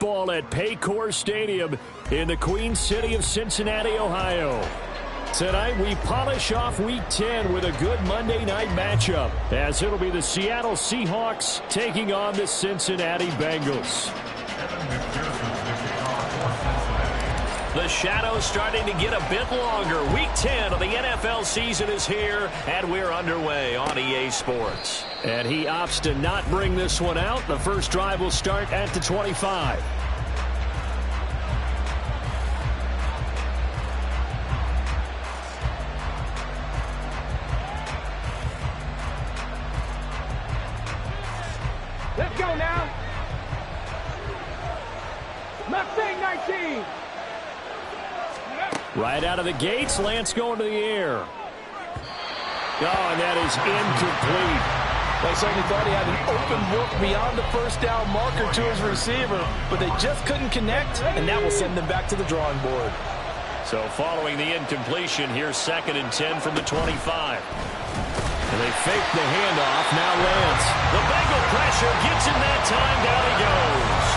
Ball at Paycor Stadium in the Queen City of Cincinnati, Ohio. Tonight we polish off Week 10 with a good Monday night matchup, as it'll be the Seattle Seahawks taking on the Cincinnati Bengals. The shadow's starting to get a bit longer. Week 10 of the NFL season is here, and we're underway on EA Sports. And he opts to not bring this one out. The first drive will start at the 25. Let's go now. Mustang 19. Right out of the gates, Lance going to the air. Oh, and that is incomplete. They certainly thought he had an open look beyond the first down marker to his receiver, but they just couldn't connect, and that will send them back to the drawing board. So following the incompletion, here's 2nd and 10 from the 25. And they fake the handoff, now Lance. The Bengal pressure gets him that time, down he goes.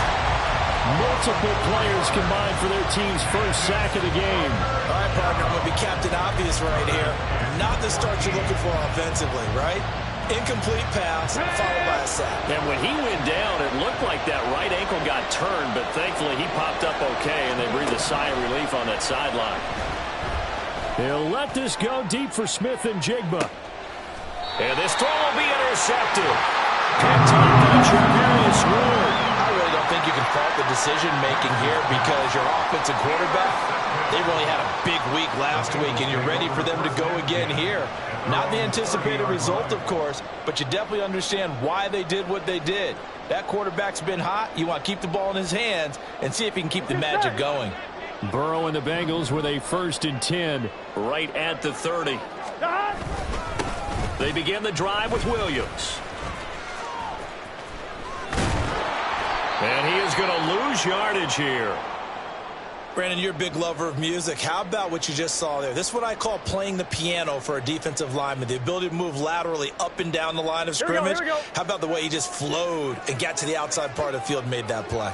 Multiple players combined for their team's first sack of the game. All right, partner, I'm going to be Captain Obvious right here. Not the start you're looking for offensively, right? Incomplete pass, followed by a sack. And when he went down, it looked like that right ankle got turned, but thankfully he popped up okay, and they breathed a sigh of relief on that sideline. He'll let this go deep for Smith and Jigba. And this throw will be intercepted. Picked up by Charvarius Ward. I really don't think you can fault the decision-making here because your offensive quarterback, they really had a big week last week, and you're ready for them to go again here. Not the anticipated result, of course, but you definitely understand why they did what they did. That quarterback's been hot. You want to keep the ball in his hands and see if he can keep the magic going. Burrow and the Bengals with a 1st and 10 right at the 30. They begin the drive with Williams. And he is going to lose yardage here. Brandon, you're a big lover of music. How about what you just saw there? This is what I call playing the piano for a defensive lineman. The ability to move laterally up and down the line of scrimmage. Here we go. How about the way he just flowed and got to the outside part of the field and made that play?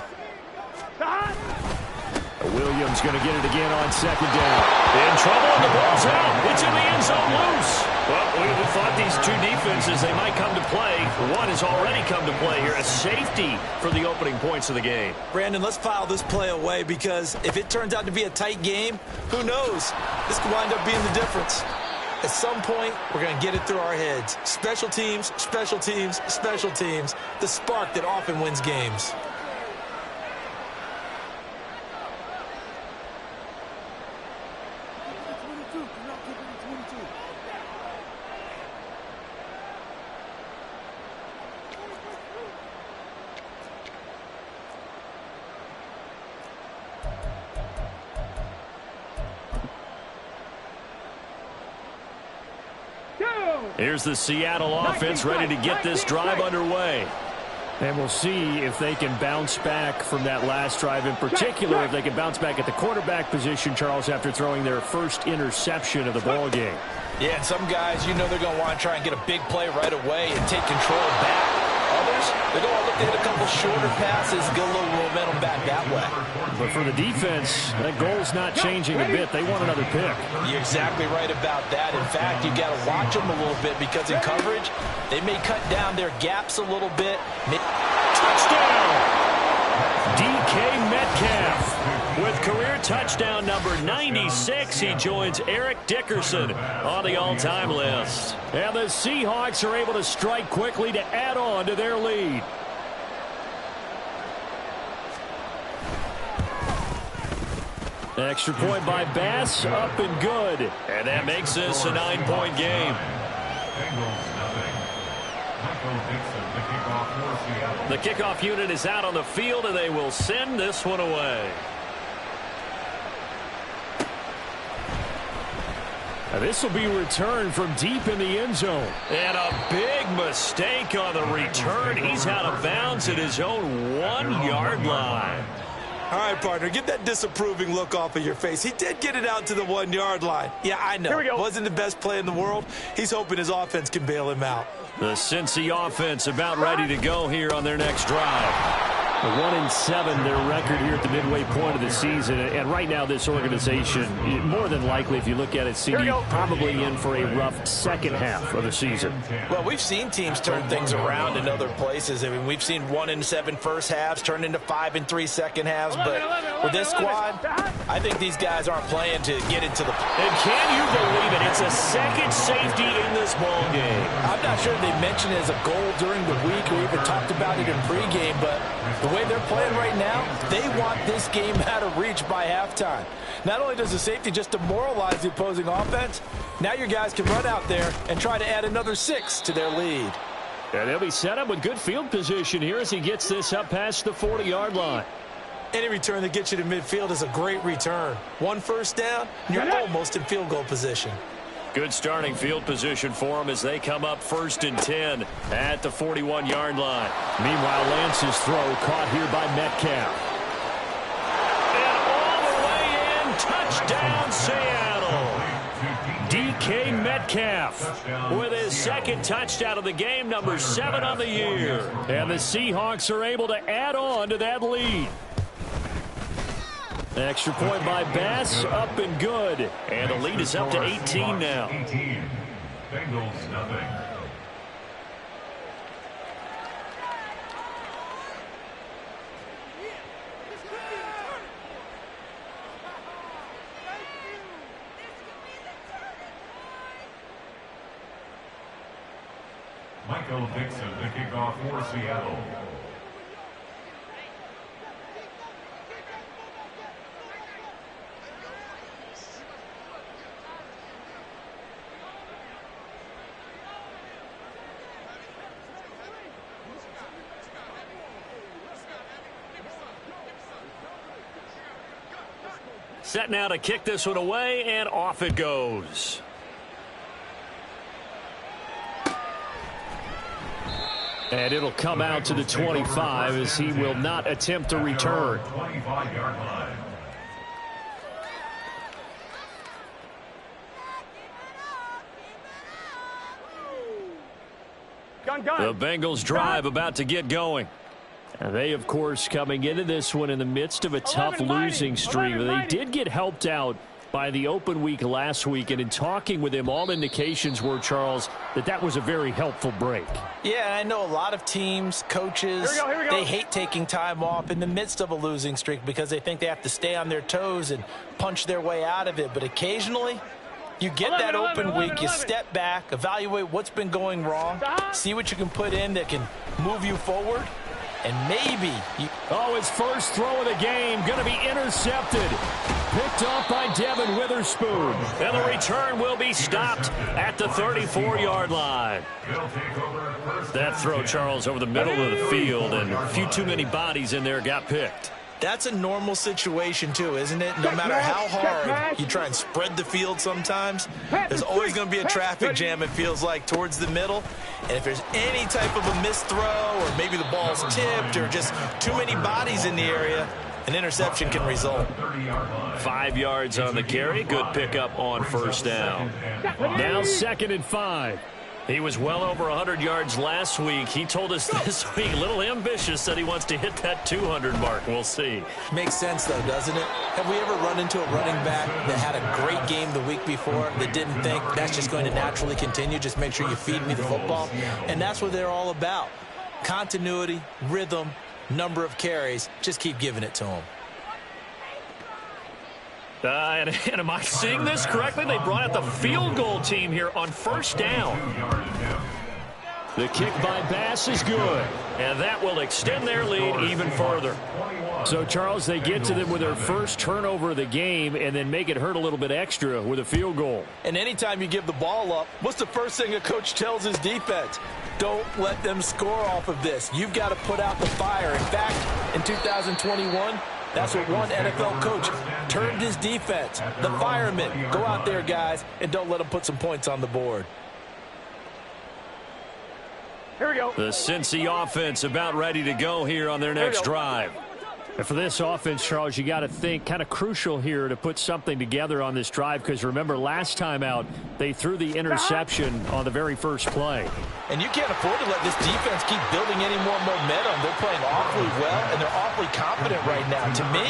Williams going to get it again on 2nd down. In trouble, and the ball's out. It's in the end zone loose. Well, we thought these two defenses, they might come to play. One has already come to play here. A safety for the opening points of the game. Brandon, let's file this play away because if it turns out to be a tight game, who knows? This could wind up being the difference. At some point, we're going to get it through our heads. Special teams, special teams, special teams. The spark that often wins games. Here's the Seattle offense ready to get this drive underway. And we'll see if they can bounce back from that last drive, in particular if they can bounce back at the quarterback position, Charles, after throwing their first interception of the ball game. Yeah, and some guys, you know they're going to want to try and get a big play right away and take control back. Others, they're going to look to hit a couple shorter passes, get a little momentum back that way. But for the defense, that goal's not changing a bit. They want another pick. You're exactly right about that. In fact, you got to watch them a little bit because in coverage, they may cut down their gaps a little bit. Touchdown! DK Metcalf with career touchdown number 96. He joins Eric Dickerson on the all-time list. And the Seahawks are able to strike quickly to add on to their lead. Extra point by Bass, up and good. And that makes this a 9-point game. The kickoff unit is out on the field, and they will send this one away. Now this will be returned from deep in the end zone. And a big mistake on the return. He's out of bounds at his own 1-yard line. All right, partner, get that disapproving look off of your face. He did get it out to the 1-yard line. Yeah, I know. It wasn't the best play in the world. He's hoping his offense can bail him out. The Cincy offense about ready to go here on their next drive. 1-7 their record here at the midway point of the season. And right now this organization, more than likely, if you look at it, CD, probably in for a rough second half of the season. Well, we've seen teams turn things around in other places. I mean, we've seen 1-7 first halves turn into 5-3 second halves. But with this squad, I think these guys aren't playing to get into the... And can you believe it? It's a second safety in this ball game. I'm not sure they mentioned it as a goal during the week or even talked about it in pregame, but the way they're playing right now, they want this game out of reach by halftime. Not only does the safety just demoralize the opposing offense, now your guys can run out there and try to add another 6 to their lead. And they'll be set up with good field position here as he gets this up past the 40-yard line. Any return that gets you to midfield is a great return. One first down, and you're almost in field goal position. Good starting field position for them as they come up 1st and 10 at the 41-yard line. Meanwhile, Lance's throw caught here by Metcalf. And all the way in, touchdown Seattle. DK Metcalf with his second touchdown of the game, number 7 on the year. And the Seahawks are able to add on to that lead. Extra point by Bass, up and good. And the lead is up to 18 now. Bengals nothing. Michael Dixon, the kickoff for Seattle. Set now to kick this one away, and off it goes. And it'll come out to the 25 as he will not attempt to return. 25-yard line. The Bengals drive about to get going. And they, of course, coming into this one in the midst of a tough losing streak. They did get helped out by the open week last week, and in talking with him, all indications were, Charles, that was a very helpful break. Yeah, I know a lot of teams, coaches, Here we go. they hate taking time off in the midst of a losing streak because they think they have to stay on their toes and punch their way out of it. But occasionally, you get that open week, you step back, evaluate what's been going wrong, see what you can put in that can move you forward. And maybe his first throw of the game going to be intercepted. Picked off by Devin Witherspoon. And the return will be stopped at the 34-yard line. That throw, Charles, over the middle of the field, and a few too many bodies in there got picked. That's a normal situation, too, isn't it? No matter how hard you try and spread the field sometimes, there's always going to be a traffic jam, it feels like, towards the middle. And if there's any type of a missed throw or maybe the ball's tipped or just too many bodies in the area, an interception can result. 5 yards on the carry. Good pickup on first down. Now 2nd and 5. He was well over 100 yards last week. He told us this week, a little ambitious, that he wants to hit that 200 mark. We'll see. Makes sense, though, doesn't it? Have we ever run into a running back that had a great game the week before that didn't think that's just going to naturally continue? Just make sure you feed me the football. And that's what they're all about. Continuity, rhythm, number of carries. Just keep giving it to them. And am I seeing this correctly? They brought out the field goal team here on first down. The kick by Bass is good, and that will extend their lead even further. So, Charles, they get to them with their first turnover of the game and then make it hurt a little bit extra with a field goal. And anytime you give the ball up, what's the first thing a coach tells his defense? Don't let them score off of this. You've got to put out the fire. In fact, in 2021, that's what one NFL coach termed his defense. The firemen. Go out there, guys, and don't let them put some points on the board. Here we go. The Cincy offense about ready to go here on their next drive. And for this offense, Charles, you got to think kind of crucial here to put something together on this drive, because remember last time out they threw the interception on the very first play. And you can't afford to let this defense keep building any more momentum. They're playing awfully well, and they're awfully confident right now. To me,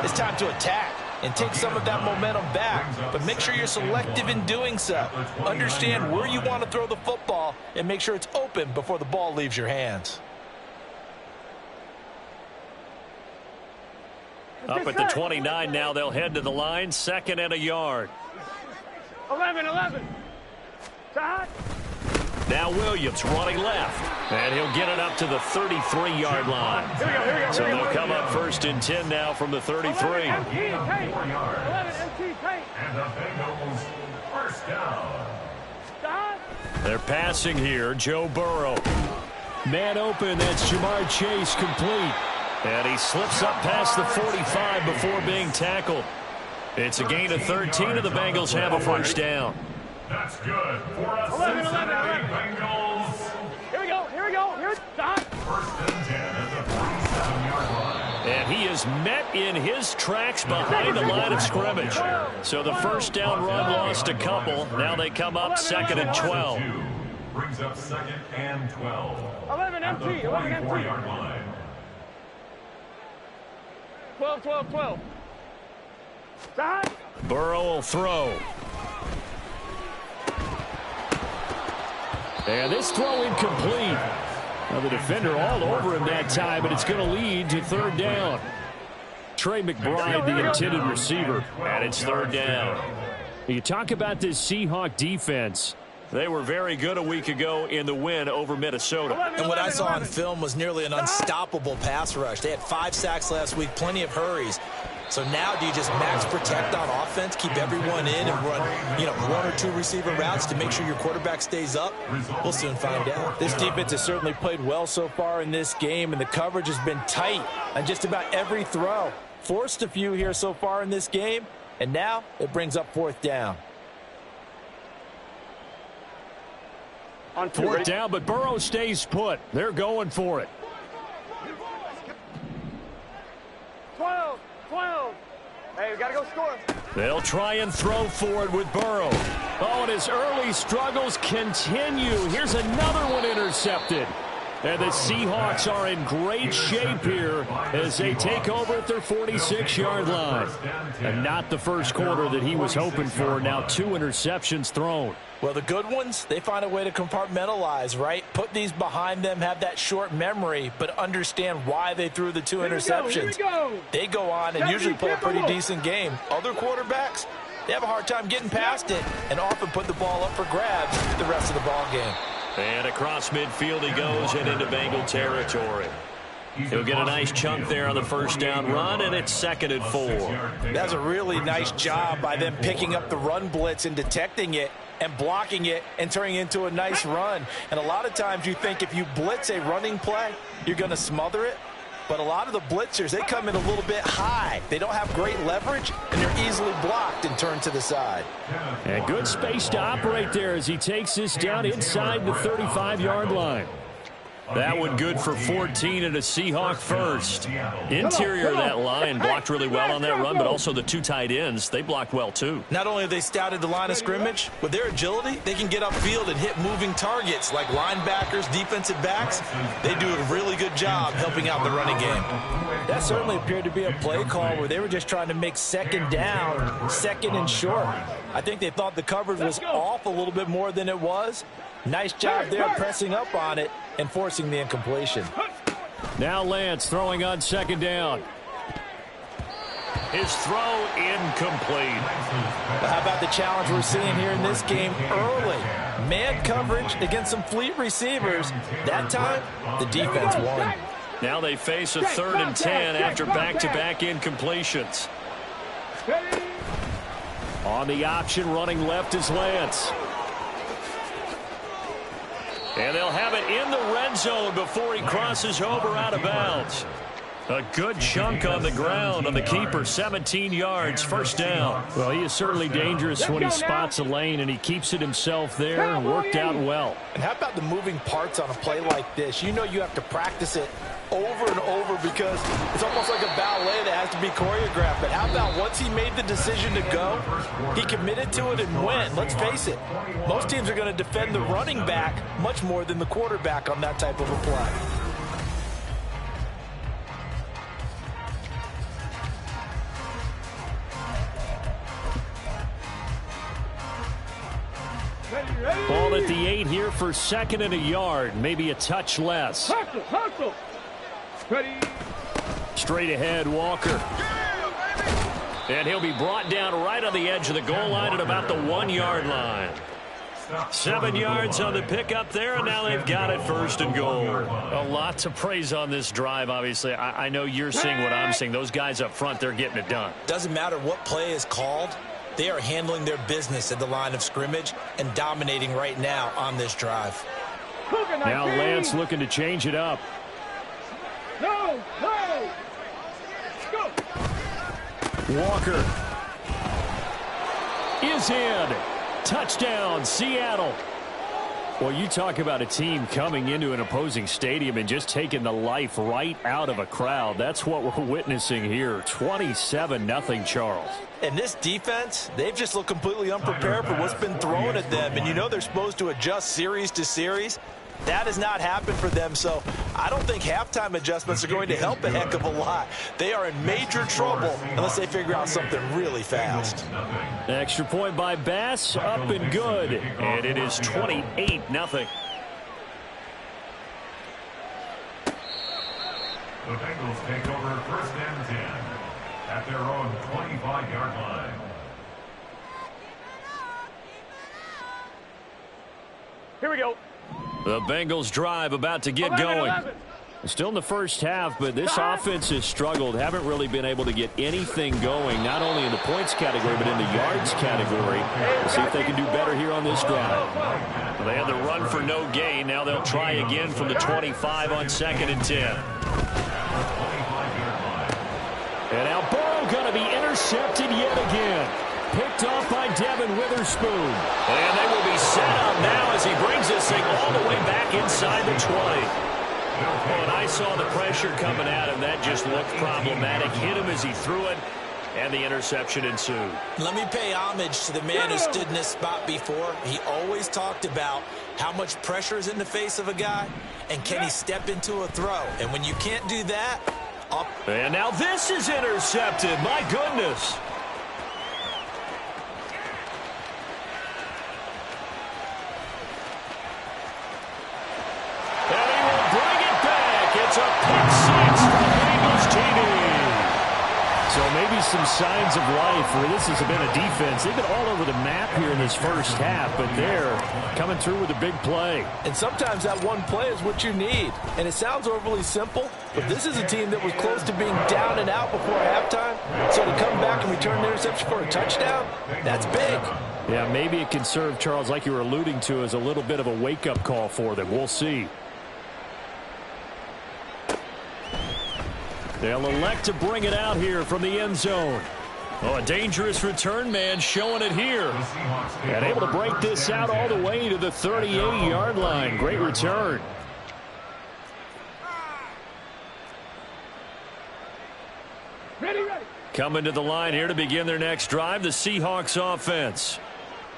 it's time to attack and take some of that momentum back, but make sure you're selective in doing so. Understand where you want to throw the football and make sure it's open before the ball leaves your hands. Up at the 29 now, they'll head to the line, 2nd and a yard. 11. Side. Now Williams running left, and he'll get it up to the 33-yard line. Here we go. So they'll come up 1st and 10 now from the 33. 11 empty tape. And the Bengals first down. Side. They're passing here. Joe Burrow. Man open. That's Jamar Chase complete. And he slips up past the 45 before being tackled. It's a gain of 13, and the Bengals have a first down. That's good for a Cincinnati Bengals. Here we go. Here's Side. 1st and 10 at the 47-yard line. And he is met in his tracks behind the line of scrimmage. So the first down run lost a couple. Now they come up 2nd and 12. Brings up 2nd and 12. 11 At the empty. 44-yard line. 12. Side. Burrow will throw. And this throw incomplete. Now the defender all over him that time, but it's going to lead to 3rd down. Trey McBride, the intended receiver, and it's 3rd down. You talk about this Seahawk defense. They were very good a week ago in the win over Minnesota. And what I saw on film was nearly an unstoppable pass rush. They had 5 sacks last week, plenty of hurries. So now do you just max protect on offense, keep everyone in, and run 1 or 2 receiver routes to make sure your quarterback stays up? We'll soon find out. This defense has certainly played well so far in this game, and the coverage has been tight on just about every throw. Forced a few here so far in this game, and now it brings up 4th down. On 4th down, but Burrow stays put. They're going for it. 12. Hey, we got to go score. They'll try and throw for it with Burrow. Oh, and his early struggles continue. Here's another one intercepted. And the Seahawks are in great shape here as they take over at their 46-yard line. And not the first quarter that he was hoping for. Now 2 interceptions thrown. Well, the good ones, they find a way to compartmentalize, right? Put these behind them, have that short memory, but understand why they threw the 2 interceptions. They go on and usually play a pretty decent game. Other quarterbacks, they have a hard time getting past it and often put the ball up for grabs the rest of the ball game. And across midfield he goes and into Bengal territory. He'll get a nice chunk there on the first down run, and it's 2nd and 4. That's a really nice job by them picking up the run blitz and detecting it and blocking it and turning it into a nice run. And a lot of times you think if you blitz a running play, you're going to smother it. But a lot of the blitzers, they come in a little bit high. They don't have great leverage, and they're easily blocked and turned to the side. And good space to operate there as he takes this down inside the 35-yard line. That one good for 14 and a Seahawk first. Interior of that line blocked really well on that run, but also the 2 tight ends, they blocked well too. Not only have they scouted the line of scrimmage, with their agility, they can get upfield and hit moving targets like linebackers, defensive backs. They do a really good job helping out the running game. That certainly appeared to be a play call where they were just trying to make 2nd down, 2nd and short. I think they thought the coverage was off a little bit more than it was. Nice job there pressing up on it and forcing the incompletion. Now Lance throwing on 2nd down. His throw incomplete. But how about the challenge we're seeing here in this game early? Man coverage against some fleet receivers. That time, the defense won. Now they face a 3rd and 10 after back-to-back incompletions. On the option, running left is Lance. And they'll have it in the red zone before he crosses over out of bounds. A good chunk on the ground on the keeper, 17 yards, first down. Well, he is certainly dangerous when he spots a lane, and he keeps it himself there and worked out well. And how about the moving parts on a play like this? You know you have to practice it over and over because it's almost like a ballet that has to be choreographed. But how about once he made the decision to go, he committed to it and went. Let's face it, most teams are going to defend the running back much more than the quarterback on that type of a play. Ball at the 8 here for 2nd and a yard, maybe a touch less. Hustle. Ready. Straight ahead, Walker. And he'll be brought down right on the edge of the goal line at about the 1-yard line. 7 yards on the pickup there, and now they've got it 1st and goal. A lot to praise on this drive, obviously. I know you're seeing what I'm seeing. Those guys up front, they're getting it done. Doesn't matter what play is called. They are handling their business at the line of scrimmage and dominating right now on this drive. Now Lance looking to change it up. No. Go. Walker is in. Touchdown, Seattle. Well, you talk about a team coming into an opposing stadium and just taking the life right out of a crowd. That's what we're witnessing here. 27-0, Charles. And this defense, they've just looked completely unprepared for what's been thrown at them. And you know they're supposed to adjust series to series. That has not happened for them, so I don't think halftime adjustments are going to help a heck of a lot. They are in major trouble unless they figure out something really fast. Extra point by Bass, up and good. And it is 28-0. The Bengals take over 1st and 10 at their own 25-yard line. Here we go. The Bengals drive about to get going. Still in the first half, but this offense has struggled. Haven't really been able to get anything going, not only in the points category, but in the yards category. We'll see if they can do better here on this drive. Well, they had the run for no gain. Now they'll try again from the 25 on 2nd and 10. And now Burrow going to be intercepted yet again. Picked off by Devin Witherspoon. And they will be set up now as he brings this thing all the way back inside the 20. Oh, and I saw the pressure coming at him. That just looked problematic. Hit him as he threw it, and the interception ensued. Let me pay homage to the man who stood in this spot before. He always talked about how much pressure is in the face of a guy, and can he step into a throw. And when you can't do that, up. And now this is intercepted. My goodness. It's a pick 6 for Bengals TD. So maybe some signs of life where this has been a defense. They've been all over the map here in this first half, but they're coming through with a big play. And sometimes that one play is what you need. And it sounds overly simple, but this is a team that was close to being down and out before halftime. So to come back and return the interception for a touchdown, that's big. Yeah, maybe it can serve, Charles, like you were alluding to, as a little bit of a wake-up call for them. We'll see. They'll elect to bring it out here from the end zone. Oh, a dangerous return man showing it here. And able to break this out all the way to the 38-yard line. Great return. Ready. Coming to the line here to begin their next drive, the Seahawks offense.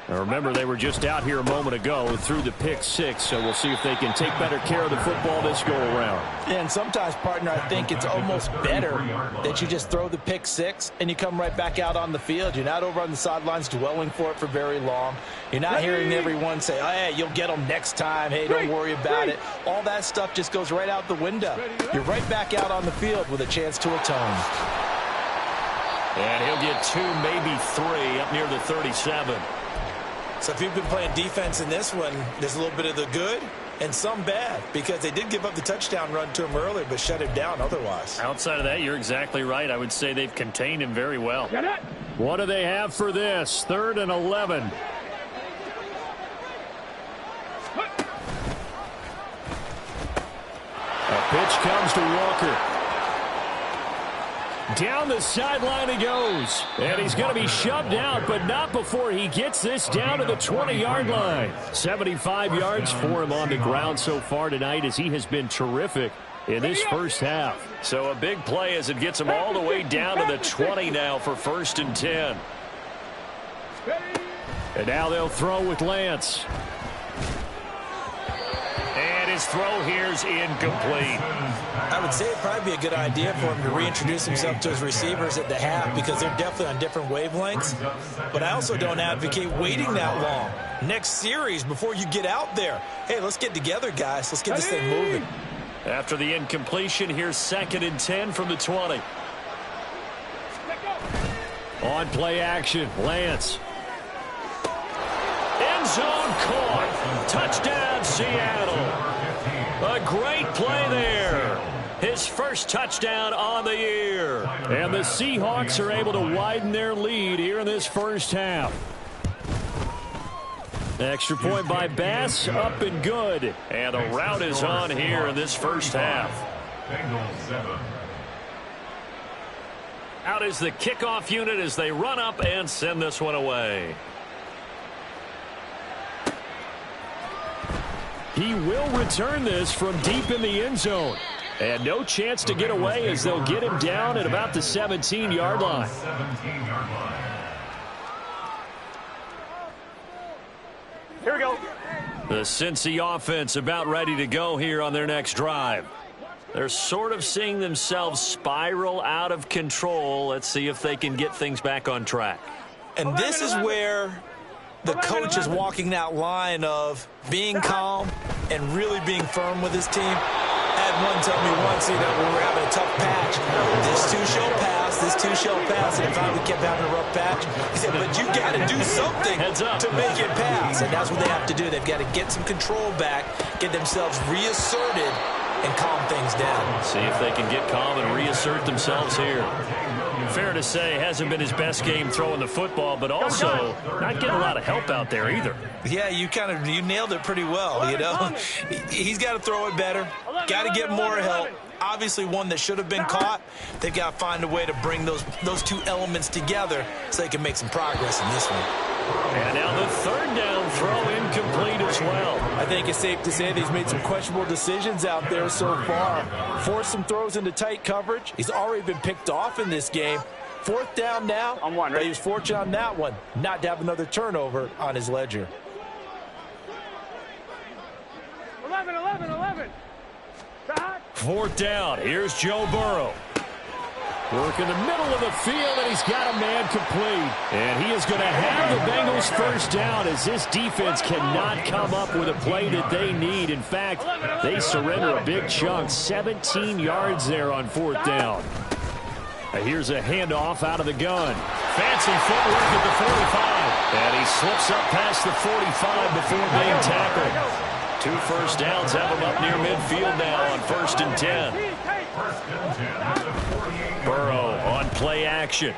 Now remember, they were just out here a moment ago through the pick 6, so we'll see if they can take better care of the football this go-around. And sometimes, partner, I think it's almost better that you just throw the pick 6 and you come right back out on the field. You're not over on the sidelines dwelling for it for very long. You're not hearing everyone say, oh, hey, you'll get them next time. Hey, don't worry about it. All that stuff just goes right out the window. You're right back out on the field with a chance to atone. And he'll get 2, maybe 3 up near the 37. So if you've been playing defense in this one, there's a little bit of the good and some bad, because they did give up the touchdown run to him earlier but shut him down otherwise. Outside of that, you're exactly right. I would say they've contained him very well. What do they have for this? 3rd and 11. A pitch comes to Walker. Down the sideline he goes. And he's going to be shoved out, but not before he gets this down to the 20-yard line. 75 yards for him on the ground so far tonight, as he has been terrific in this first half. So a big play as it gets them all the way down to the 20 now for 1st and 10. And now they'll throw with Lance. And his throw here's incomplete. I would say it'd probably be a good idea for him to reintroduce himself to his receivers at the half because they're definitely on different wavelengths. But I also don't advocate waiting that long. Next series before you get out there. Hey, let's get together, guys. Let's get this thing moving. After the incompletion, here's 2nd and 10 from the 20. On play action, Lance. End zone caught. Touchdown, Seattle. A great play there. His first touchdown on the year. And the Seahawks are able to widen their lead here in this first half. Extra point by Bass, up and good. And the route is on here in this first half. Out is the kickoff unit as they run up and send this one away. He will return this from deep in the end zone. And no chance to get away as they'll get him down at about the 17-yard line. Here we go. The Cincy offense about ready to go here on their next drive. They're sort of seeing themselves spiral out of control. Let's see if they can get things back on track. And this is where the coach is walking that line of being calm and really being firm with his team. I had one tell me once, when we were having a tough patch, this too shall pass, this too shall pass, and if I kept having a rough patch, he said, but you got to do something to make it pass, and that's what they have to do. They've got to get some control back, get themselves reasserted, and calm things down. See if they can get calm and reassert themselves here. Fair to say, hasn't been his best game throwing the football, but also not getting a lot of help out there either. Yeah, you nailed it pretty well, you know. He's got to throw it better, got to get more help. Obviously one that should have been caught. They've got to find a way to bring those two elements together so they can make some progress in this one. And now the 3rd down throw incomplete as well. I think it's safe to say that he's made some questionable decisions out there so far. Forced some throws into tight coverage. He's already been picked off in this game. 4th down now, but he was fortunate on that one not to have another turnover on his ledger. 11. 4th down. Here's Joe Burrow. Work in the middle of the field, and he's got a man complete. And he is going to have the Bengals 1st down as this defense cannot come up with a play that they need. In fact, they surrender a big chunk, 17 yards there on 4th down. Here's a handoff out of the gun. Fancy footwork at the 45. And he slips up past the 45 before being tackled. 2 first downs have him up near midfield now on 1st and 10. Burrow on play action.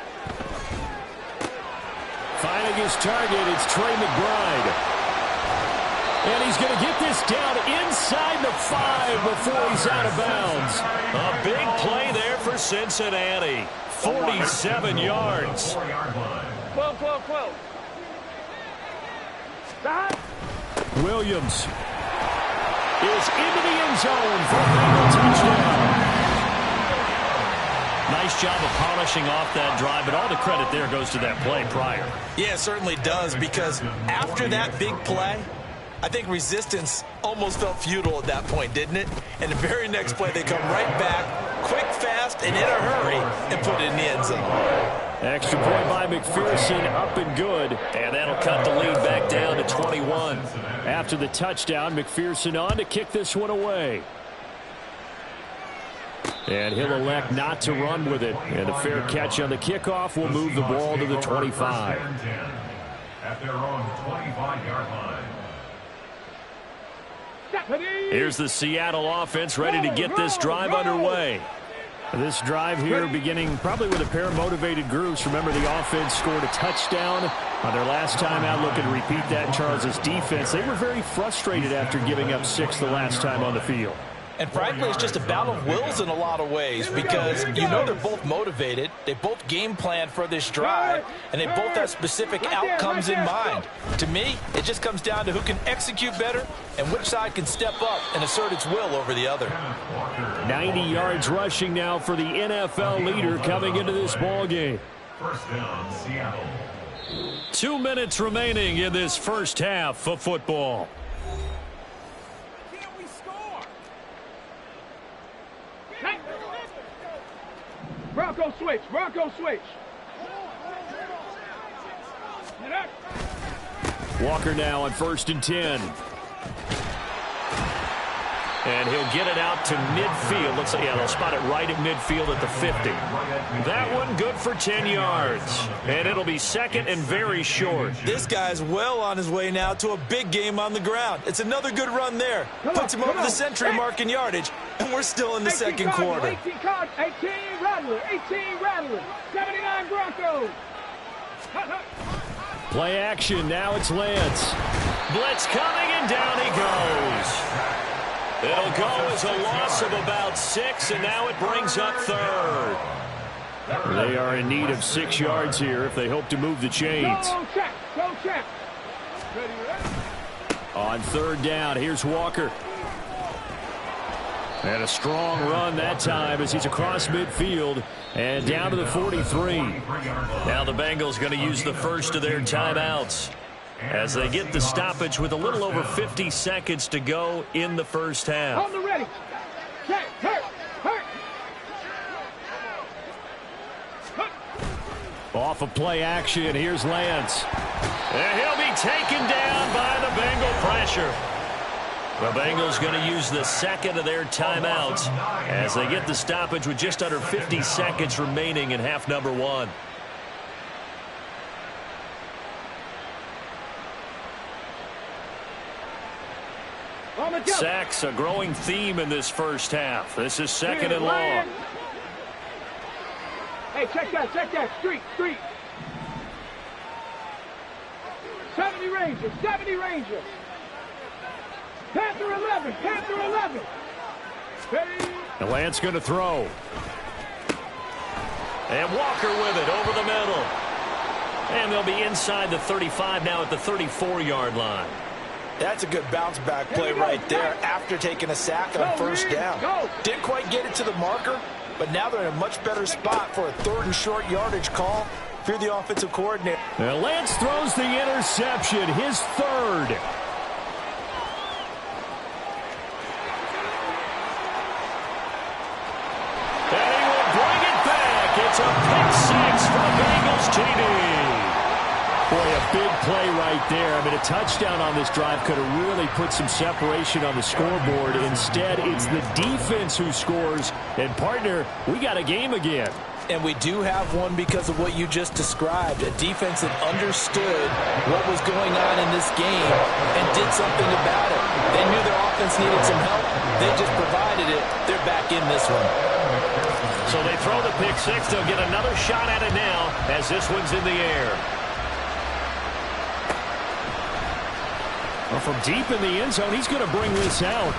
Finding his target, it's Trey McBride. And he's going to get this down inside the 5 before he's out of bounds. A big play there for Cincinnati. 47 yards. 12. Williams is into the end zone for a Bengal touchdown. Nice job of polishing off that drive, but all the credit there goes to that play prior. Yeah, it certainly does, because after that big play, I think resistance almost felt futile at that point, didn't it? And the very next play, they come right back, quick, fast, and in a hurry, and put it in the end zone. Extra point by McPherson, up and good. And that'll cut the lead back down to 21. After the touchdown, McPherson on to kick this one away. And he'll elect not to run with it. And a fair catch on the kickoff will move the ball to the 25. At their own 25-yard line. Here's the Seattle offense ready to get this drive underway. This drive here beginning probably with a pair of motivated groups. Remember, the offense scored a touchdown on their last time out. Looking to repeat that. Charles' defense, they were very frustrated after giving up 6 the last time on the field. And frankly, it's just a battle of wills in a lot of ways because you know they're both motivated. They both game plan for this drive, and they both have specific outcomes in mind. To me, it just comes down to who can execute better and which side can step up and assert its will over the other. 90 yards rushing now for the NFL leader coming into this ball game. First down, Seattle. 2 minutes remaining in this first half of football. Bronco switch. Bronco switch. Walker now on 1st and 10. And he'll get it out to midfield. Let's say, yeah, they'll spot it right at midfield at the 50. That one good for 10 yards. And it'll be second and very short. This guy's well on his way now to a big game on the ground. It's another good run there. Puts him over the century mark in yardage, and we're still in the second quarter. 18 Rattler. 18 Rattler. 79 Broncos. Play action. Now it's Lance. Blitz coming, and down he goes. It'll go as a loss of about 6, and now it brings up 3rd. They are in need of 6 yards here if they hope to move the chains. Go check. On 3rd down, here's Walker. And a strong run that time as he's across midfield and down to the 43. Now the Bengals going to use the first of their timeouts as they get the stoppage with a little over 50 seconds to go in the first half. On the ready. Check. Hurt. Off of play action, here's Lance. And he'll be taken down by the Bengal pressure. The Bengals going to use the second of their timeouts as they get the stoppage with just under 50 seconds remaining in half number 1. Sacks, a growing theme in this first half. This is second and long. Hey, check that. Street. 70 Ranger. Panther 11. And Lance going to throw. And Walker with it over the middle. And they'll be inside the 35 now at the 34-yard line. That's a good bounce-back play right there after taking a sack on 1st down. Didn't quite get it to the marker, but now they're in a much better spot for a 3rd and short yardage call if you're the offensive coordinator. And Lance throws the interception, his 3rd. And he will bring it back. It's a pick 6 for Bengals TD. Boy, a big play right there. I mean, a touchdown on this drive could have really put some separation on the scoreboard. Instead, it's the defense who scores. And, partner, we got a game again. And we do have one because of what you just described. A defense that understood what was going on in this game and did something about it. They knew their offense needed some help. They just provided it. They're back in this one. So they throw the pick 6. They'll get another shot at it now as this one's in the air. Well, from deep in the end zone, he's going to bring this out.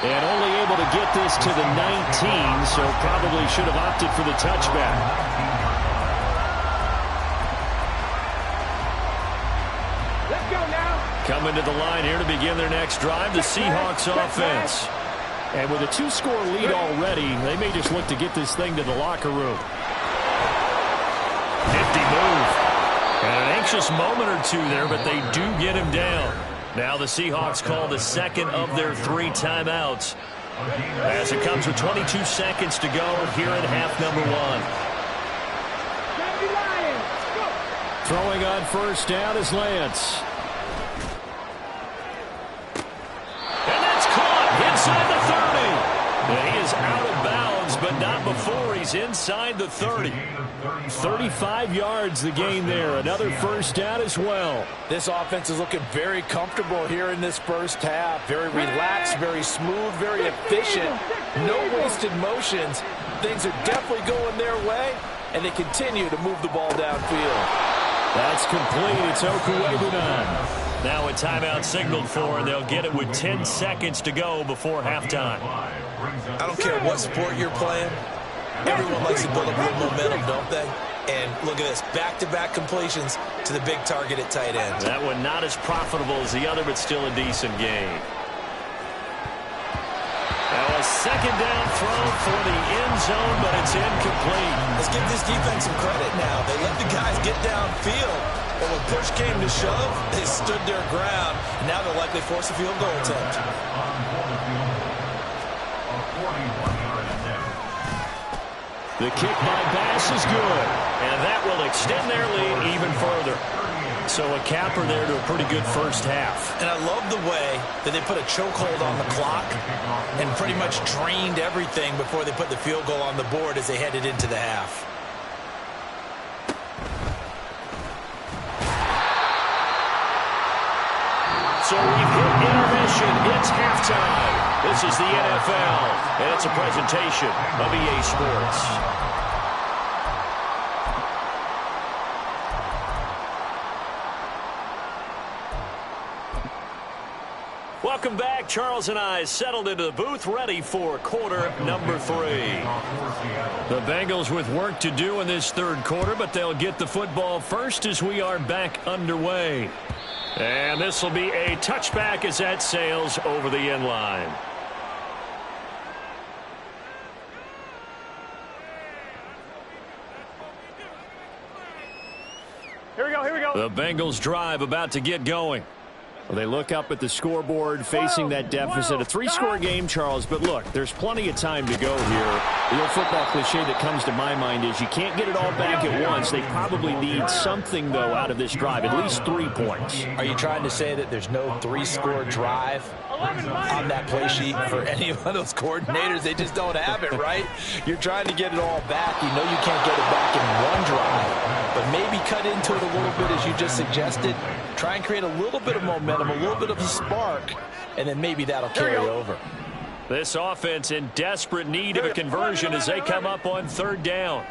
And only able to get this to the 19, so probably should have opted for the touchback. Let's go now. Coming to the line here to begin their next drive, the Seahawks offense. And with a 2-score lead already, they may just look to get this thing to the locker room. Nifty move. And an anxious moment or two there, but they do get him down. Now the Seahawks call the second of their 3 timeouts as it comes with 22 seconds to go here in half number 1. Throwing on 1st down is Lance. And that's caught inside the 30. And he is out of bounds, but not before he's inside the 30. 35 yards the gain there. Another 1st down as well. This offense is looking very comfortable here in this first half. Very relaxed, very smooth, very efficient. No wasted motions. Things are definitely going their way, and they continue to move the ball downfield. That's complete. It's Okuebunan. Now a timeout signaled for, and they'll get it with 10 seconds to go before halftime. I don't care what sport you're playing. Everyone likes to build up a little momentum, don't they? And look at this, back-to-back completions to the big target at tight end. That one not as profitable as the other, but still a decent gain. Now a second down throw for the end zone, but it's incomplete. Let's give this defense some credit now. They let the guys get downfield, but when push came to shove, they stood their ground, and now they'll likely force a field goal attempt. The kick by Bass is good, and that will extend their lead even further. So a capper there to a pretty good first half. And I love the way that they put a chokehold on the clock and pretty much drained everything before they put the field goal on the board as they headed into the half. So we've hit intermission. It's halftime. This is the NFL, and it's a presentation of EA Sports. Welcome back. Charles and I settled into the booth, ready for quarter number 3. The Bengals with work to do in this third quarter, but they'll get the football first as we are back underway. And this will be a touchback as that sails over the end line. Here we go, here we go. The Bengals drive about to get going. Well, they look up at the scoreboard facing that deficit. A 3-score game, Charles, but look, there's plenty of time to go here. The old football cliche that comes to my mind is you can't get it all back at once. They probably need something, though, out of this drive, at least 3 points. Are you trying to say that there's no 3-score drive on that play sheet for any of those coordinators? They just don't have it, right? You're trying to get it all back. You know you can't get it back in one drive, but maybe cut into it a little bit as you just suggested. Try and create a little bit of momentum, a little bit of a spark, and then maybe that'll carry over. This offense in desperate need of a conversion as they come up on third down.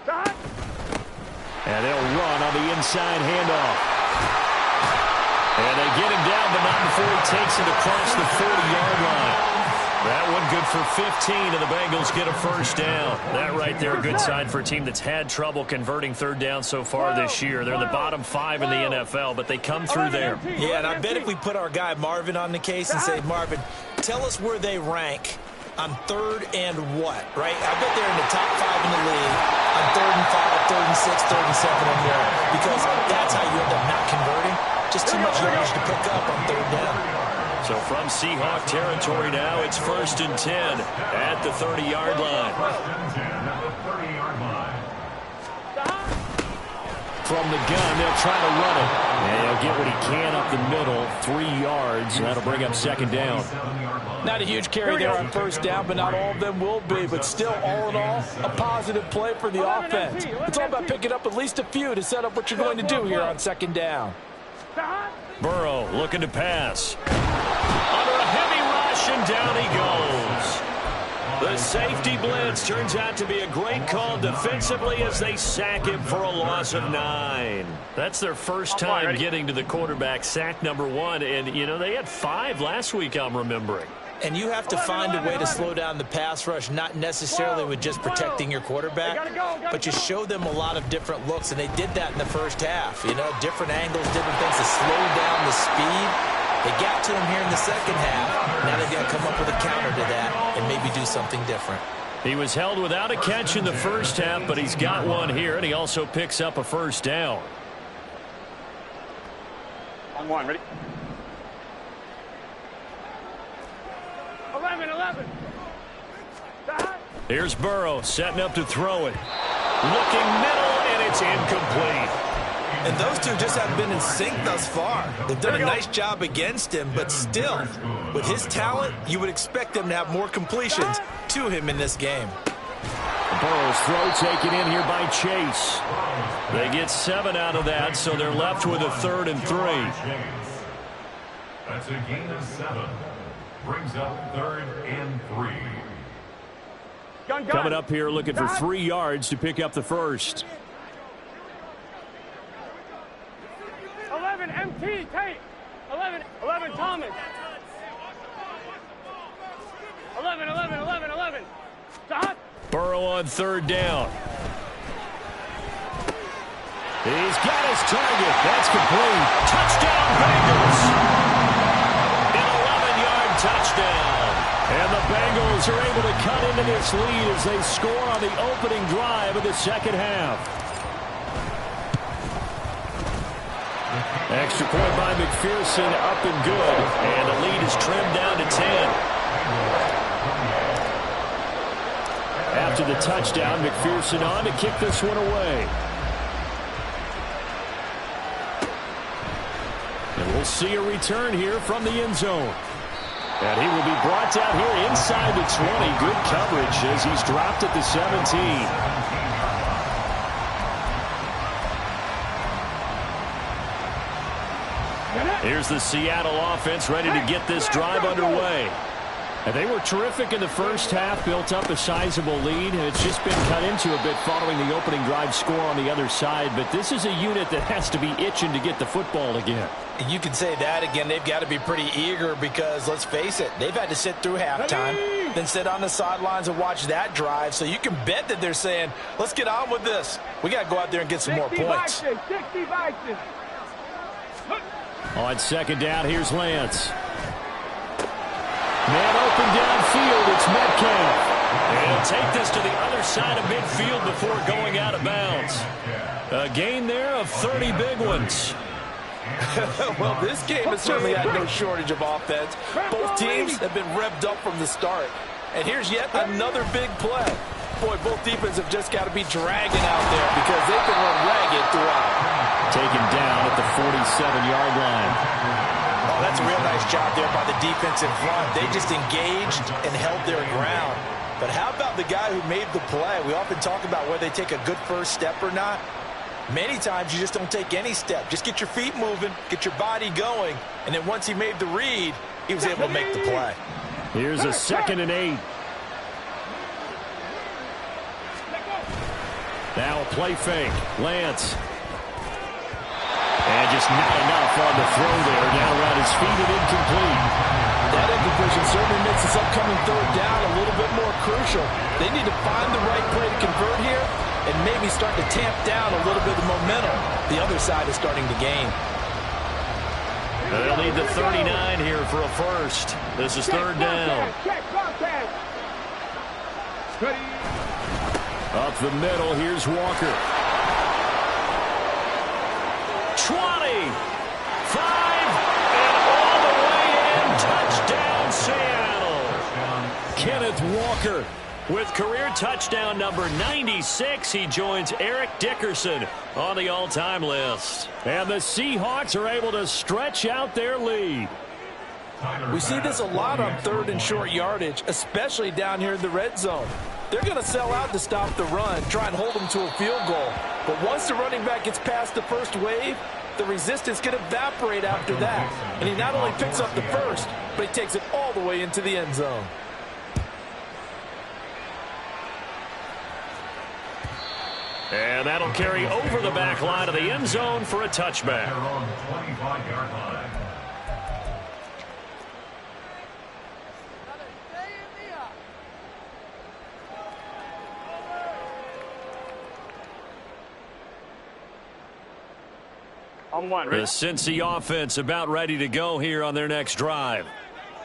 And they'll run on the inside handoff. And they get him down, but not before he takes it across the 40-yard line. That one good for 15, and the Bengals get a first down. That right there, a good sign for a team that's had trouble converting third down so far this year. They're in the bottom 5 in the NFL, but they come through there. Yeah, and I bet if we put our guy Marvin on the case and say, Marvin, tell us where they rank on third and what, right? I bet they're in the top 5 in the league on third and 5, third and 6, third and 7 and more, because that's how you end up not converting. Just too much yardage to pick up on third down. So from Seahawk territory now, it's 1st and 10 at the 30-yard line. From the gun, they'll try to run it. And he'll get what he can up the middle, 3 yards. And that'll bring up second down. Not a huge carry there on first down, but not all of them will be. But still, all in all, a positive play for the offense. It's all about picking up at least a few to set up what you're going to do here on second down. Burrow looking to pass. Under a heavy rush, and down he goes. The safety blitz turns out to be a great call defensively as they sack him for a loss of 9. That's their first time getting to the quarterback, sack number 1. And, you know, they had 5 last week, I'm remembering. And you have to find a way to slow down the pass rush, not necessarily with just protecting your quarterback, but you show them a lot of different looks, and they did that in the first half. You know, different angles, different things to slow down the speed. They got to him here in the second half. Now they've got to come up with a counter to that and maybe do something different. He was held without a catch in the first half, but he's got one here, and he also picks up a first down. On 1, ready? 11. Here's Burrow setting up to throw it. Looking middle, and it's incomplete. And those two just haven't been in sync thus far. They've done a nice job against him, but still, with his talent, you would expect them to have more completions to him in this game. Burrow's throw taken in here by Chase. They get 7 out of that, so they're left with a 3rd and 3. That's a gain of 7. Brings up 3rd and 3. Gun. Coming up here looking for 3 yards to pick up the first. 11, MT, tape. 11, Thomas. 11. Stop. Burrow on third down. He's got his target. That's complete. Touchdown, Bengals. An 11-yard touchdown. And the Bengals are able to cut into this lead as they score on the opening drive of the second half. Extra point by McPherson, up and good. And the lead is trimmed down to 10. After the touchdown, McPherson on to kick this one away. And we'll see a return here from the end zone. And he will be brought down here inside the 20. Good coverage as he's dropped at the 17. Here's the Seattle offense ready to get this drive underway. And they were terrific in the first half, built up a sizable lead. It's just been cut into a bit following the opening drive score on the other side. But this is a unit that has to be itching to get the football again. You can say that again. They've got to be pretty eager because, let's face it, they've had to sit through halftime, then sit on the sidelines and watch that drive. So you can bet that they're saying, let's get on with this. We got to go out there and get some more points. 60 On second down, here's Lance. Man open downfield, it's Metcalf. And he'll take this to the other side of midfield before going out of bounds. A gain there of 30 big ones. Well, this game has certainly had no shortage of offense. Both teams have been revved up from the start. And here's yet another big play. Boy, both defenses have just got to be dragging out there because they can run ragged throughout. Taken down at the 47-yard line. Oh, that's a real nice job there by the defense in front. They just engaged and held their ground. But how about the guy who made the play? We often talk about whether they take a good first step or not. Many times you just don't take any step. Just get your feet moving, get your body going, and then once he made the read, he was able to make the play. Here's a 2nd and 8. Now a play fake. Lance. And just not enough on the throw there. Down around his feet and incomplete. That incompletion certainly makes this upcoming third down a little bit more crucial. They need to find the right play to convert here and maybe start to tamp down a little bit of momentum. The other side is starting to gain. They'll need the 39 here for a first. This is third down. Up the middle, here's Walker. 20, 5, and all the way in. Touchdown, Seattle. Kenneth Walker with career touchdown number 96. He joins Eric Dickerson on the all-time list. And the Seahawks are able to stretch out their lead. We see this a lot on third and short yardage, especially down here in the red zone. They're going to sell out to stop the run, try and hold them to a field goal. But once the running back gets past the first wave, the resistance can evaporate after that. And he not only picks up the first, but he takes it all the way into the end zone. And that'll carry over the back line of the end zone for a touchback. They're on the 25-yard line. On one, The right? Cincy offense about ready to go here on their next drive.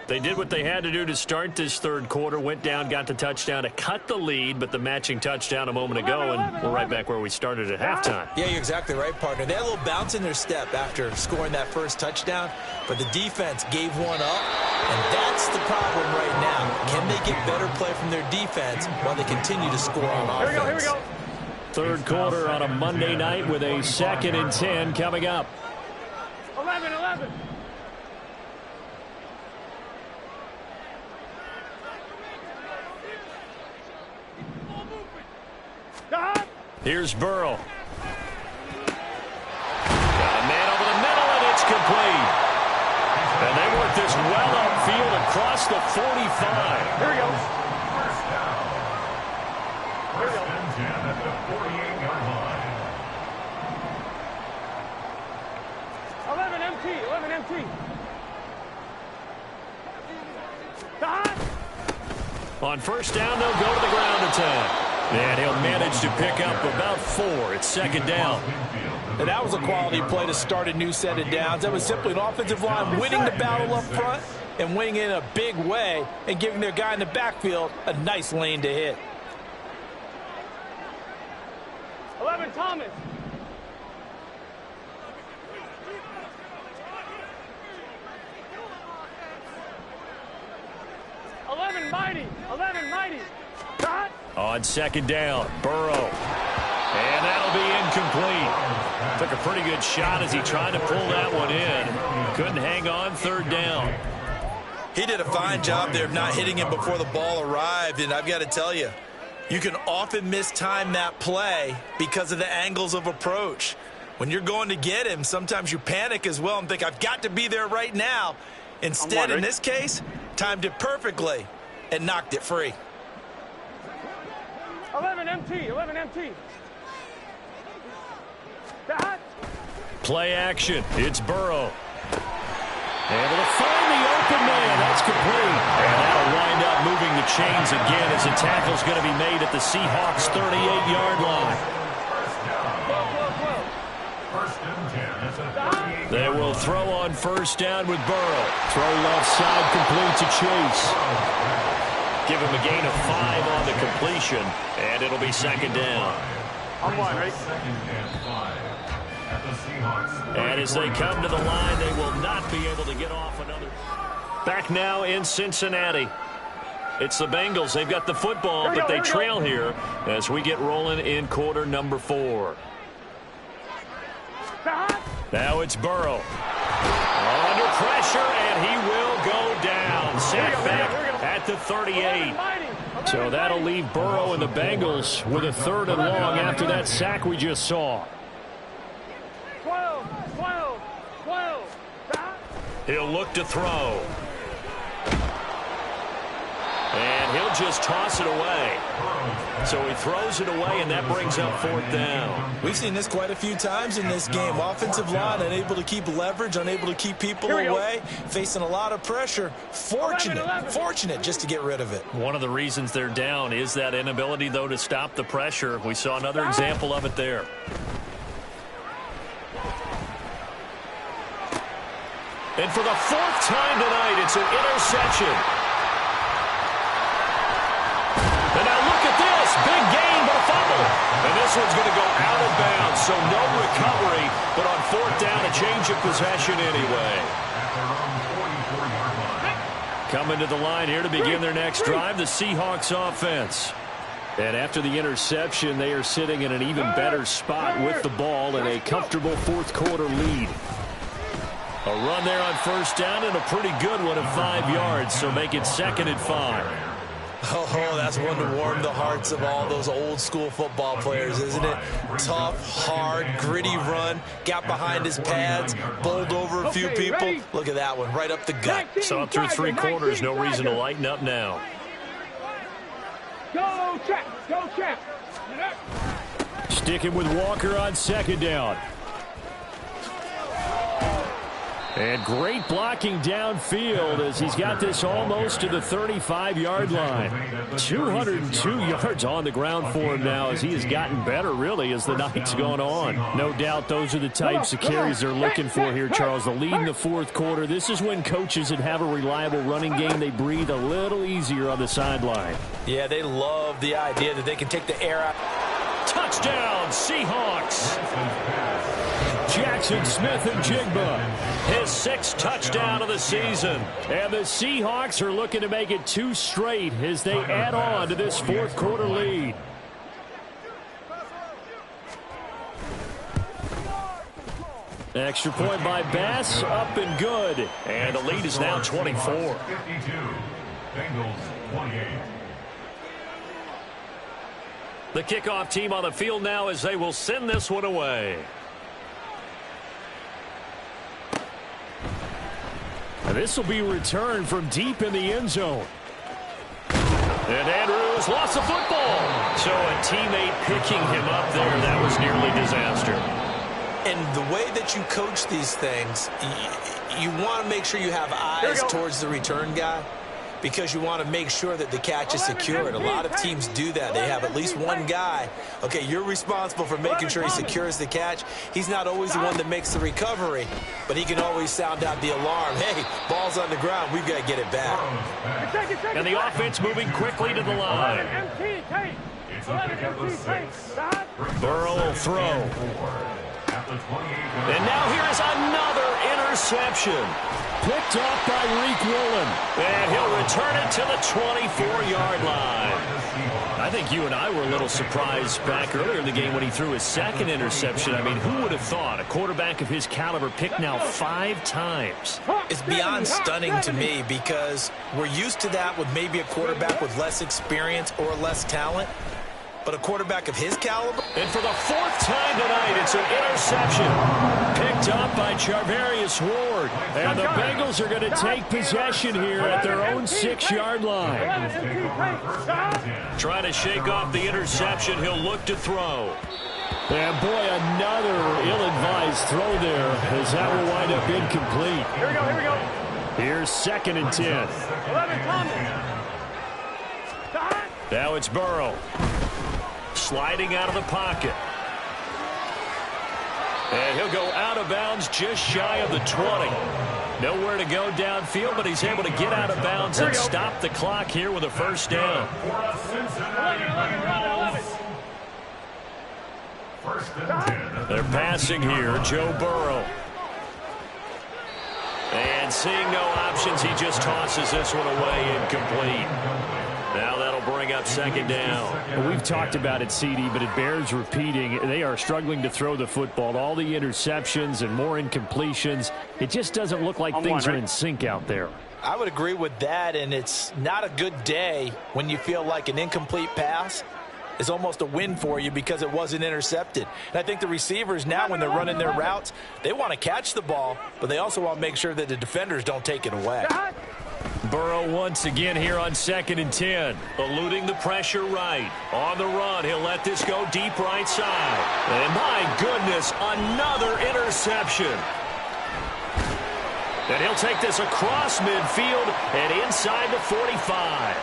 They did what they had to do to start this third quarter, went down, got the touchdown to cut the lead, but the matching touchdown a moment ago, and we're right back where we started at halftime. Yeah, you're exactly right, partner. They had a little bounce in their step after scoring that first touchdown, but the defense gave one up, and that's the problem right now. Can they get better play from their defense while they continue to score on offense? Here we go. Third quarter on a Monday night with a 2nd and 10 coming up. 11. Here's Burrow. Got a man over the middle, and it's complete. And they work this well upfield across the 45. Here we go. First down. First and 10 at the 48-yard line. 11 MT. On first down, they'll go to the ground attack. And he'll manage to pick up about 4. It's second down. And that was a quality play to start a new set of downs. That was simply an offensive line winning the battle up front and winning in a big way and giving their guy in the backfield a nice lane to hit. 11, Thomas. 11, Mighty. 11, Mighty. Got. On second down, Burrow. And that'll be incomplete. Took a pretty good shot as he tried to pull that one in. Couldn't hang on third down. He did a fine job there of not hitting him before the ball arrived, and I've got to tell you, you can often mistime that play because of the angles of approach. When you're going to get him, sometimes you panic as well and think, I've got to be there right now. Instead, in this case, timed it perfectly and knocked it free. 11 MT, 11 MT. That. Play action. It's Burrow. Able to find the open man. That's complete. And that'll wind up moving the chains again as the tackle's going to be made at the Seahawks' 38-yard line. They will throw on first down with Burrow. Throw left side complete to Chase. Give him a gain of 5 on the completion, and it'll be second down. I'm one, right? And as they come to the line, they will not be able to get off another. Back now in Cincinnati. It's the Bengals. They've got the football, but they trail here as we get rolling in quarter number 4. Now it's Burrow. Under pressure, and he will go down. Sacked back at the 38. So that'll leave Burrow and the Bengals with a 3rd and long after that sack we just saw. 12. He'll look to throw. And he'll just toss it away. So he throws it away, and that brings up 4th down. We've seen this quite a few times in this game. Offensive line unable to keep leverage, unable to keep people away, facing a lot of pressure. Fortunate just to get rid of it. One of the reasons they're down is that inability, though, to stop the pressure. We saw another example of it there. And for the 4th time tonight, it's an interception. And now look at this. Big gain, but a fumble. And this one's going to go out of bounds, so no recovery. But on 4th down, a change of possession anyway. Coming to the line here to begin their next drive, the Seahawks offense. And after the interception, they are sitting in an even better spot with the ball and a comfortable 4th quarter lead. A run there on first down and a pretty good one of 5 yards, so make it 2nd and 5. Oh, that's one to warm the hearts of all those old school football players, isn't it? Tough, hard, gritty run, got behind his pads, bowled over a few people. Look at that one, right up the gut. Saw it through 3 quarters, no reason to lighten up now. Go check. Sticking with Walker on 2nd down. And great blocking downfield as he's got this almost to the 35-yard line. 202 yards on the ground for him now as he has gotten better, really, as the night's gone on. No doubt those are the types of carries they're looking for here, Charles. The lead in the 4th quarter. This is when coaches that have a reliable running game, they breathe a little easier on the sideline. Yeah, they love the idea that they can take the air out. Touchdown, Seahawks. Jackson Smith-Njigba, his 6th touchdown of the season. And the Seahawks are looking to make it 2 straight as they add on to this 4th quarter lead. Extra point by Bass, up and good. And the lead is now 24. 52, Bengals 28. The kickoff team on the field now as they will send this one away. And this will be returned from deep in the end zone. And Andrews lost the football. So a teammate picking him up there, that was nearly disaster. And the way that you coach these things, you want to make sure you have eyes towards the return guy. because you want to make sure that the catch is secured. A lot of teams do that. They have at least one guy. Okay, you're responsible for making sure he secures the catch. He's not always the one that makes the recovery, but he can always sound out the alarm. Hey, ball's on the ground. We've got to get it back. And the offense moving quickly to the line. Burrow will throw. And now here is another interception. Picked off by Reek Woolen. And he'll return it to the 24-yard line. I think you and I were a little surprised back earlier in the game when he threw his second interception. I mean, who would have thought a quarterback of his caliber picked now 5 times? It's beyond stunning to me because we're used to that with maybe a quarterback with less experience or less talent. But a quarterback of his caliber? And for the 4th time tonight, it's an interception. Picked up by Charvarius Ward. And the Bengals are going to take possession here at their own 6-yard line. Trying to shake off the interception. He'll look to throw. And boy, another ill-advised throw there, as that will wind up incomplete. Here we go. Here's 2nd and 10. 11, Now it's Burrow. Sliding out of the pocket. And he'll go out of bounds just shy of the 20. Nowhere to go downfield, but he's able to get out of bounds and stop the clock here with a first down. They're passing here, Joe Burrow. And seeing no options, he just tosses this one away incomplete. Now that'll bring up 2nd down. Well, we've talked about it, CD, but it bears repeating. They are struggling to throw the football. All the interceptions and more incompletions. It just doesn't look like things are in sync out there. I would agree with that, and it's not a good day when you feel like an incomplete pass is almost a win for you because it wasn't intercepted. And I think the receivers now, when they're running their routes, they want to catch the ball, but they also want to make sure that the defenders don't take it away. Burrow once again here on 2nd and 10. Eluding the pressure right. On the run, he'll let this go deep right side. And my goodness, another interception. And he'll take this across midfield and inside the 45.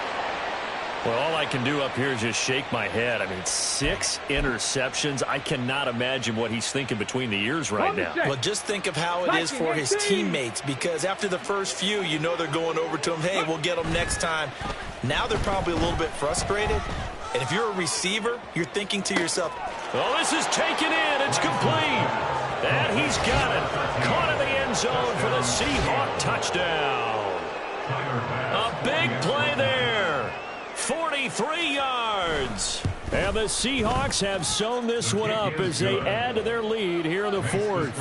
Well, all I can do up here is just shake my head. I mean, 6 interceptions. I cannot imagine what he's thinking between the ears right now. Well, just think of how it is for his teammates, because after the first few, you know they're going over to him, hey, we'll get them next time. Now they're probably a little bit frustrated. And if you're a receiver, you're thinking to yourself, oh, this is taken in. It's complete. And he's got it. Caught in the end zone for the Seahawk touchdown. A big play there. 43 yards. And the Seahawks have sewn this one up as they add to their lead here in the 4th.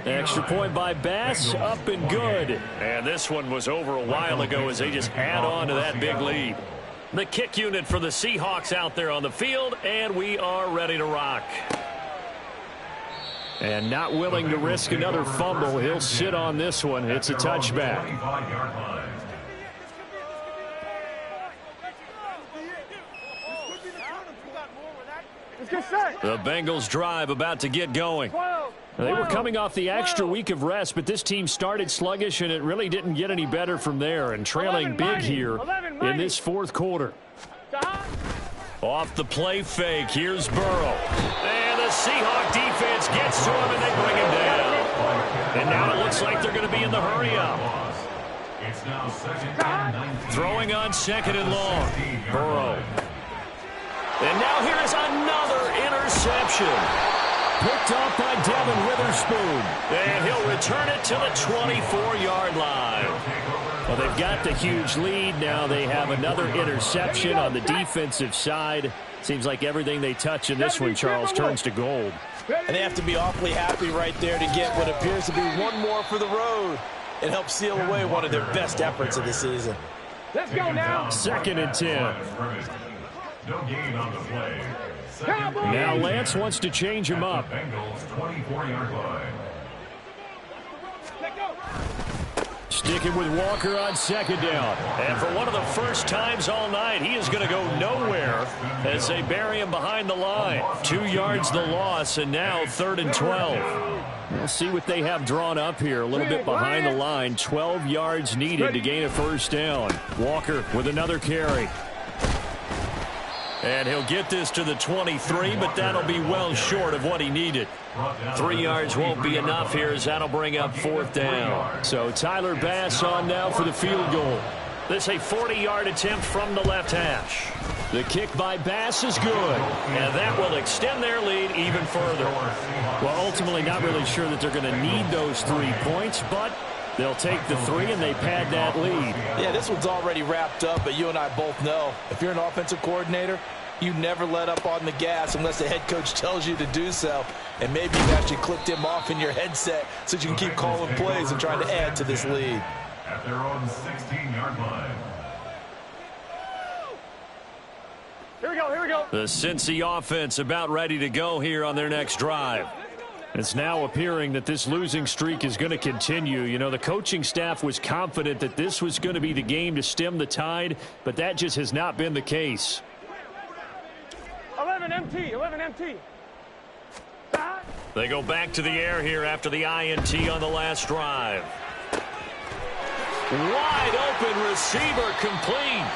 Extra point by Bass, up and good. And this one was over a while ago as they just add on to that big lead. The kick unit for the Seahawks out there on the field, and we are ready to rock. And not willing to risk another fumble, he'll sit on this one. It's a touchback. The Bengals drive about to get going. They were coming off the extra week of rest, but this team started sluggish, and it really didn't get any better from there, and trailing big here in this 4th quarter. Off the play fake, here's Burrow. And the Seahawk defense gets to him, and they bring him down. And now it looks like they're going to be in the hurry-up. Throwing on 2nd and long. Burrow. And now here is another interception. Picked off by Devin Witherspoon. And he'll return it to the 24-yard line. Well, they've got the huge lead. Now they have another interception on the defensive side. Seems like everything they touch in this one, Charles, turns to gold. And they have to be awfully happy right there to get what appears to be one more for the road. It helps seal away one of their best efforts of the season. Let's go now. 2nd and 10. No gain on the play. Now Lance wants to change him up. Bengals 24-yard line. Sticking with Walker on second down. And for one of the first times all night, he is going to go nowhere as they bury him behind the line. 2 yards the loss, and now 3rd and 12. We'll see what they have drawn up here. A little bit behind the line. 12 yards needed to gain a first down. Walker with another carry. And he'll get this to the 23, but that'll be well short of what he needed. 3 yards won't be enough here as that'll bring up 4th down. So Tyler Bass on now for the field goal. This a 40-yard attempt from the left hash. The kick by Bass is good, and that will extend their lead even further. Well, ultimately not really sure that they're going to need those 3 points, but they'll take the 3 and they pad that lead. Yeah, this one's already wrapped up, but you and I both know if you're an offensive coordinator, you never let up on the gas unless the head coach tells you to do so. And maybe you've actually clicked him off in your headset so you can keep calling plays and trying to add to this lead. At their own 16-yard line. Here we go, here we go. The Cincy offense about ready to go here on their next drive. It's now appearing that this losing streak is going to continue. You know, the coaching staff was confident that this was going to be the game to stem the tide, but that just has not been the case. 11 MT, 11 MT. They go back to the air here after the INT on the last drive. Wide open receiver complete.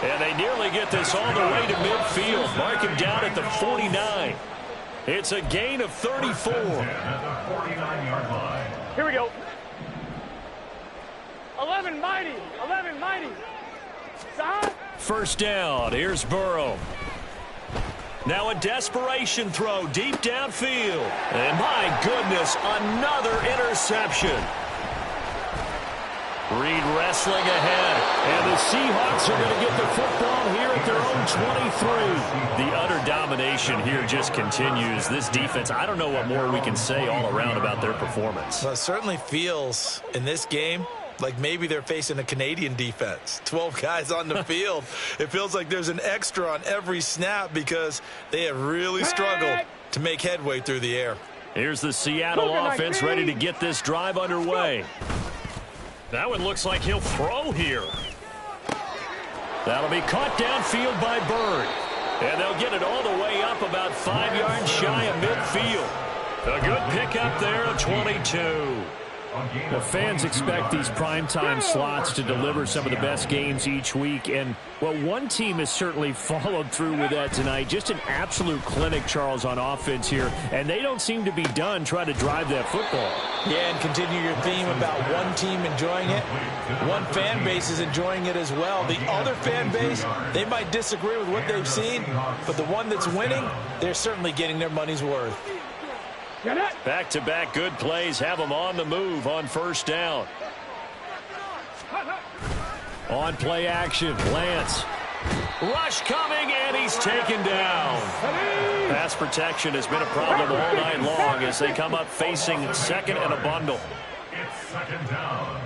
And they nearly get this all the way to midfield. Mark him down at the 49. It's a gain of 34. At the 49-yard line. Here we go. 11 mighty, 11 mighty. First down. Here's Burrow. Now a desperation throw deep downfield. And my goodness, another interception. Reed wrestling ahead. And the Seahawks are going to get the football here at their own 23. The utter domination here just continues. This defense, I don't know what more we can say all around about their performance. Well, it certainly feels in this game like maybe they're facing a Canadian defense. 12 guys on the field. It feels like there's an extra on every snap because they have really struggled to make headway through the air. Here's the Seattle offense ready to get this drive underway. That one looks like he'll throw here. That'll be caught downfield by Bird. And they'll get it all the way up about 5 yards shy of midfield. A good pickup there of 22. Well, fans expect these primetime slots to deliver some of the best games each week. And, well, one team has certainly followed through with that tonight. Just an absolute clinic, Charles, on offense here. And they don't seem to be done trying to drive that football. Yeah, and continue your theme about one team enjoying it. One fan base is enjoying it as well. The other fan base, they might disagree with what they've seen, but the one that's winning, they're certainly getting their money's worth. Back-to-back good plays have them on the move on first down. On play action, Lance. Rush coming, and he's taken down. Pass protection has been a problem all night long as they come up facing second and a bundle. It's second down.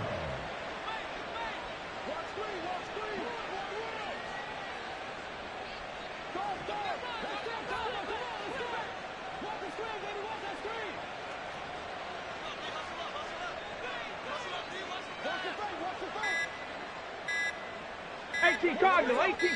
Cardinal, 18